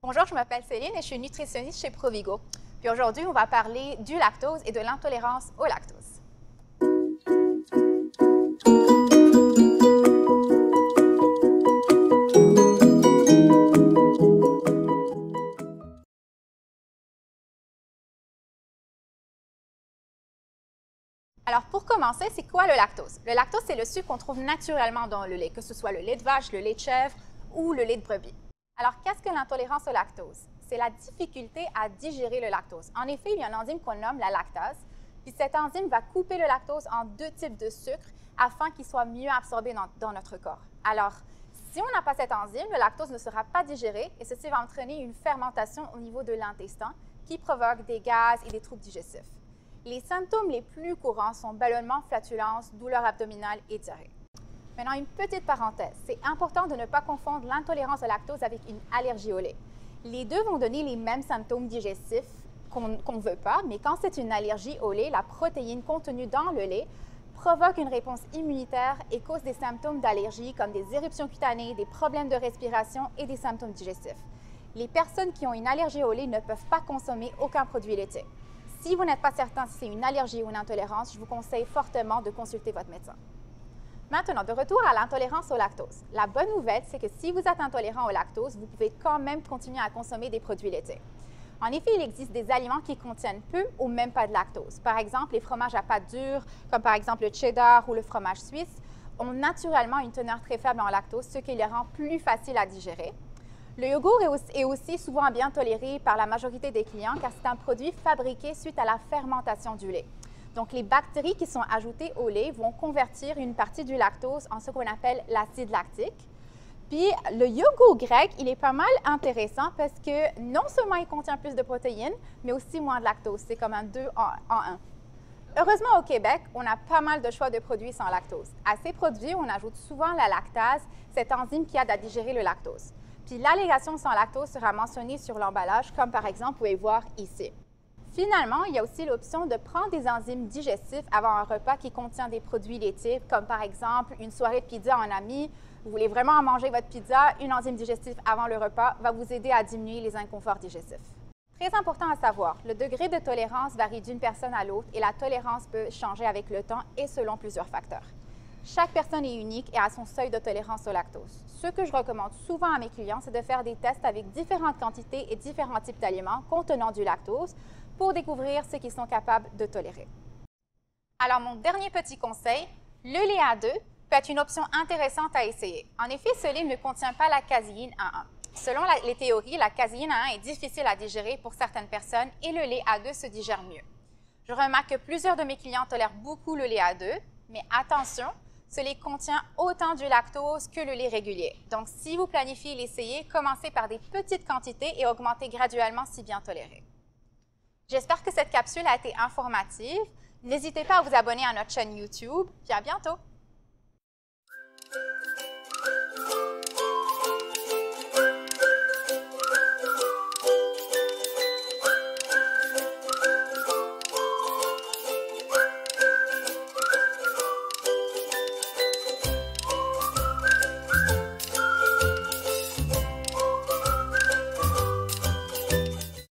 Bonjour, je m'appelle Céline et je suis nutritionniste chez Provigo. Puis aujourd'hui, on va parler du lactose et de l'intolérance au lactose. Alors, pour commencer, c'est quoi le lactose? Le lactose, c'est le sucre qu'on trouve naturellement dans le lait, que ce soit le lait de vache, le lait de chèvre ou le lait de brebis. Alors, qu'est-ce que l'intolérance au lactose? C'est la difficulté à digérer le lactose. En effet, il y a un enzyme qu'on nomme la lactase, puis cette enzyme va couper le lactose en deux types de sucre afin qu'il soit mieux absorbé dans notre corps. Alors, si on n'a pas cette enzyme, le lactose ne sera pas digéré et ceci va entraîner une fermentation au niveau de l'intestin qui provoque des gaz et des troubles digestifs. Les symptômes les plus courants sont ballonnement, flatulence, douleur abdominale et diarrhée. Maintenant, une petite parenthèse. C'est important de ne pas confondre l'intolérance au lactose avec une allergie au lait. Les deux vont donner les mêmes symptômes digestifs qu'on ne veut pas, mais quand c'est une allergie au lait, la protéine contenue dans le lait provoque une réponse immunitaire et cause des symptômes d'allergie comme des éruptions cutanées, des problèmes de respiration et des symptômes digestifs. Les personnes qui ont une allergie au lait ne peuvent pas consommer aucun produit laitier. Si vous n'êtes pas certain si c'est une allergie ou une intolérance, je vous conseille fortement de consulter votre médecin. Maintenant, de retour à l'intolérance au lactose. La bonne nouvelle, c'est que si vous êtes intolérant au lactose, vous pouvez quand même continuer à consommer des produits laitiers. En effet, il existe des aliments qui contiennent peu ou même pas de lactose. Par exemple, les fromages à pâte dure, comme par exemple le cheddar ou le fromage suisse, ont naturellement une teneur très faible en lactose, ce qui les rend plus faciles à digérer. Le yogourt est aussi souvent bien toléré par la majorité des clients car c'est un produit fabriqué suite à la fermentation du lait. Donc, les bactéries qui sont ajoutées au lait vont convertir une partie du lactose en ce qu'on appelle l'acide lactique. Puis, le yogourt grec, il est pas mal intéressant parce que non seulement il contient plus de protéines, mais aussi moins de lactose. C'est comme un 2 en 1. Heureusement, au Québec, on a pas mal de choix de produits sans lactose. À ces produits, on ajoute souvent la lactase, cette enzyme qui aide à digérer le lactose. Puis l'allégation sans lactose sera mentionnée sur l'emballage, comme par exemple, vous pouvez voir ici. Finalement, il y a aussi l'option de prendre des enzymes digestifs avant un repas qui contient des produits laitiers, comme par exemple une soirée de pizza en amis. Vous voulez vraiment manger votre pizza, une enzyme digestive avant le repas va vous aider à diminuer les inconforts digestifs. Très important à savoir, le degré de tolérance varie d'une personne à l'autre et la tolérance peut changer avec le temps et selon plusieurs facteurs. Chaque personne est unique et a son seuil de tolérance au lactose. Ce que je recommande souvent à mes clients, c'est de faire des tests avec différentes quantités et différents types d'aliments contenant du lactose pour découvrir ce qu'ils sont capables de tolérer. Alors, mon dernier petit conseil, le lait A2 peut être une option intéressante à essayer. En effet, ce lait ne contient pas la caséine A1. Selon les théories, la caséine A1 est difficile à digérer pour certaines personnes et le lait A2 se digère mieux. Je remarque que plusieurs de mes clients tolèrent beaucoup le lait A2, mais attention, ce lait contient autant du lactose que le lait régulier. Donc, si vous planifiez l'essayer, commencez par des petites quantités et augmentez graduellement si bien toléré. J'espère que cette capsule a été informative. N'hésitez pas à vous abonner à notre chaîne YouTube. Puis à bientôt!